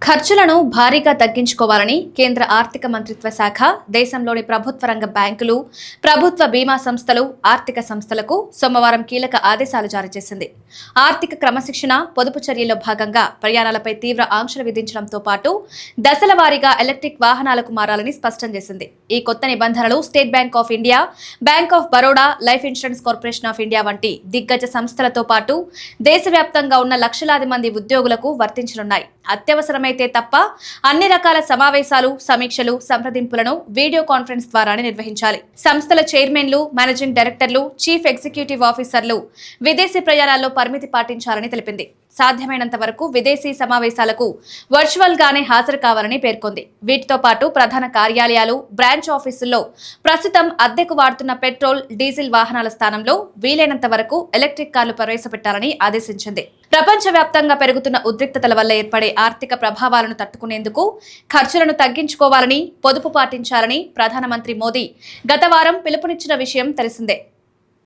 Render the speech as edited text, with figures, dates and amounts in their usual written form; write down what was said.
ఖర్చులను భారీగా తగ్గించుకోవాలని కేంద్ర ఆర్థిక మంత్రిత్వ శాఖ దేశంలోని ప్రభుత్వ రంగ బ్యాంకులు, ప్రభుత్వ బీమా సంస్థలు, ఆర్థిక సంస్థలకు సోమవారం కీలక ఆదేశాలు జారీ చేసింది. ఆర్థిక క్రమశిక్షణ, పొదుపు చర్యల్లో భాగంగా ప్రయాణాలపై తీవ్ర ఆంక్షలు విధించడంతో పాటు దశల వారీగా ఎలక్ట్రిక్ వాహనాలకు మారాలని స్పష్టం చేసింది. ఈ కొత్త నిబంధనలు state bank of India, bank of Baroda, life insurance corporation of India వంటి దిగ్గజ సంస్థలతో పాటు దేశవ్యాప్తంగా ఉన్న లక్షలాది మంది ఉద్యోగులకు వర్తించనున్నాయి. అత్యవసరమైతే తప్ప అన్ని రకాల సమావేశాలు, సమీక్షలు, సంప్రదింపులను వీడియో కాన్ఫరెన్స్ ద్వారానే నిర్వహించాలి. సంస్థల చైర్మన్లు, మేనేజింగ్ డైరెక్టర్లు, చీఫ్ ఎగ్జిక్యూటివ్ ఆఫీసర్లు విదేశీ ప్రయాణాల్లో పరిమితి పాటించాలని తెలిపింది. సాధ్యమైనంత వరకు విదేశీ సమావేశాలకు వర్చువల్ గానే హాజరు కావాలని పేర్కొంది. వీటితో పాటు ప్రధాన కార్యాలయాలు, బ్రాంచ్ ఆఫీసుల్లో ప్రస్తుతం అద్దెకు వాడుతున్న పెట్రోల్, డీజిల్ వాహనాల స్థానంలో వీలైనంత వరకు ఎలక్ట్రిక్ కార్లు ప్రవేశపెట్టాలని ఆదేశించింది. ప్రపంచవ్యాప్తంగా పెరుగుతున్న ఉద్రిక్తతల వల్ల ఏర్పడే ఆర్థిక ప్రభావాలను తట్టుకునేందుకు ఖర్చులను తగ్గించుకోవాలని, పొదుపు పాటించాలని ప్రధానమంత్రి మోదీ గత వారం పిలుపునిచ్చిన విషయం తెలిసిందే.